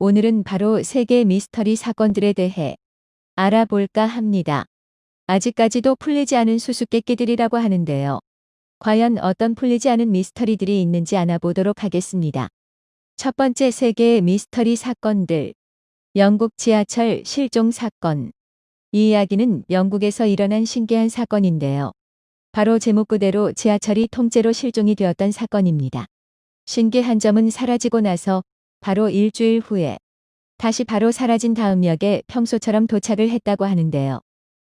오늘은 바로 세계 미스터리 사건들에 대해 알아볼까 합니다. 아직까지도 풀리지 않은 수수께끼들이라고 하는데요. 과연 어떤 풀리지 않은 미스터리들이 있는지 알아보도록 하겠습니다. 첫 번째 세계의 미스터리 사건들. 영국 지하철 실종 사건. 이 이야기는 영국에서 일어난 신기한 사건인데요. 바로 제목 그대로 지하철이 통째로 실종이 되었던 사건입니다. 신기한 점은 사라지고 나서 바로 일주일 후에 다시 바로 사라진 다음 역에 평소처럼 도착을 했다고 하는데요.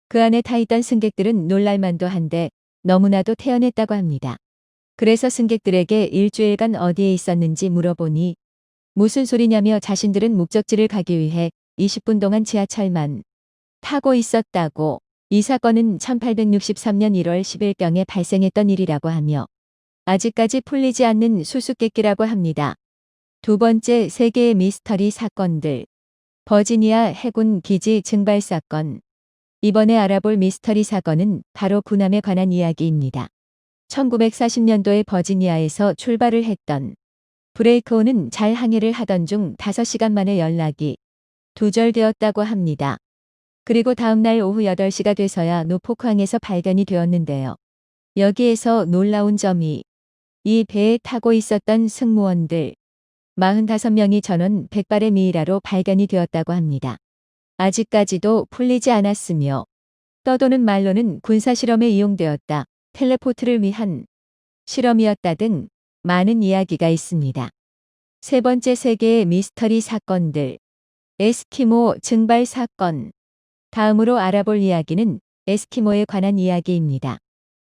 그 안에 타 있던 승객들은 놀랄만도 한데 너무나도 태연했다고 합니다. 그래서 승객들에게 일주일간 어디에 있었는지 물어보니 무슨 소리냐며 자신들은 목적지를 가기 위해 20분 동안 지하철만 타고 있었다고. 이 사건은 1863년 1월 10일경에 발생했던 일이라고 하며 아직까지 풀리지 않는 수수께끼라고 합니다. 두 번째 세계의 미스터리 사건들. 버지니아 해군 기지 증발 사건. 이번에 알아볼 미스터리 사건은 바로 군함에 관한 이야기입니다. 1940년도에 버지니아에서 출발을 했던 브레이크호는 잘 항해를 하던 중 5시간 만에 연락이 두절되었다고 합니다. 그리고 다음날 오후 8시가 돼서야 노포크항에서 발견이 되었는데요. 여기에서 놀라운 점이 이 배에 타고 있었던 승무원들 45명이 전원 백발의 미이라로 발견이 되었다고 합니다. 아직까지도 풀리지 않았으며 떠도는 말로는 군사실험에 이용되었다, 텔레포트를 위한 실험이었다 등 많은 이야기가 있습니다. 세 번째 세계의 미스터리 사건들. 에스키모 증발 사건. 다음으로 알아볼 이야기는 에스키모에 관한 이야기입니다.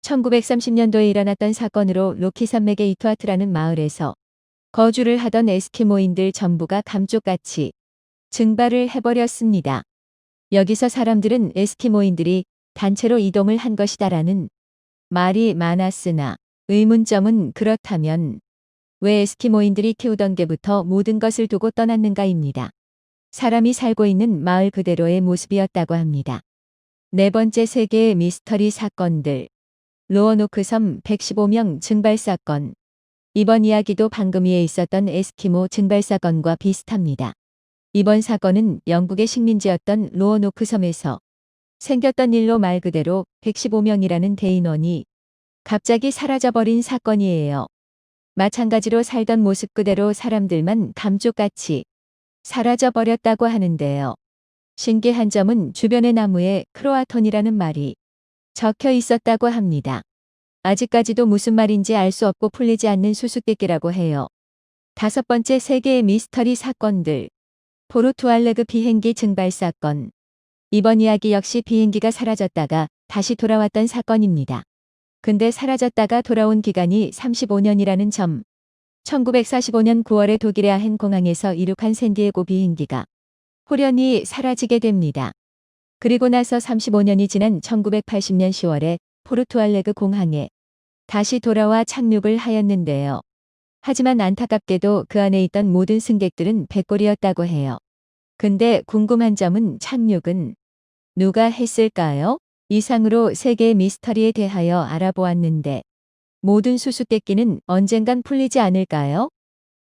1930년도에 일어났던 사건으로 로키 산맥의 이투아트라는 마을에서 거주를 하던 에스키모인들 전부가 감쪽같이 증발을 해버렸습니다. 여기서 사람들은 에스키모인들이 단체로 이동을 한 것이다라는 말이 많았으나 의문점은 그렇다면 왜 에스키모인들이 키우던 개부터 모든 것을 두고 떠났는가입니다. 사람이 살고 있는 마을 그대로의 모습이었다고 합니다. 네 번째 세계의 미스터리 사건들. 로어노크 섬 115명 증발 사건. 이번 이야기도 방금 위에 있었던 에스키모 증발 사건과 비슷합니다. 이번 사건은 영국의 식민지였던 로어노크 섬에서 생겼던 일로 말 그대로 115명이라는 대인원이 갑자기 사라져버린 사건이에요. 마찬가지로 살던 모습 그대로 사람들만 감쪽같이 사라져버렸다고 하는데요. 신기한 점은 주변의 나무에 크로아톤이라는 말이 적혀 있었다고 합니다. 아직까지도 무슨 말인지 알 수 없고 풀리지 않는 수수께끼라고 해요. 다섯 번째 세계의 미스터리 사건들. 포르투알레그 비행기 증발 사건. 이번 이야기 역시 비행기가 사라졌다가 다시 돌아왔던 사건입니다. 근데 사라졌다가 돌아온 기간이 35년이라는 점. 1945년 9월에 독일의 아헨 공항에서 이륙한 샌디에고 비행기가 호련히 사라지게 됩니다. 그리고 나서 35년이 지난 1980년 10월에 포르투알레그 공항에 다시 돌아와 착륙을 하였는데요. 하지만 안타깝게도 그 안에 있던 모든 승객들은 백골이었다고 해요. 근데 궁금한 점은 착륙은 누가 했을까요? 이상으로 세계의 미스터리에 대하여 알아보았는데 모든 수수께끼는 언젠간 풀리지 않을까요?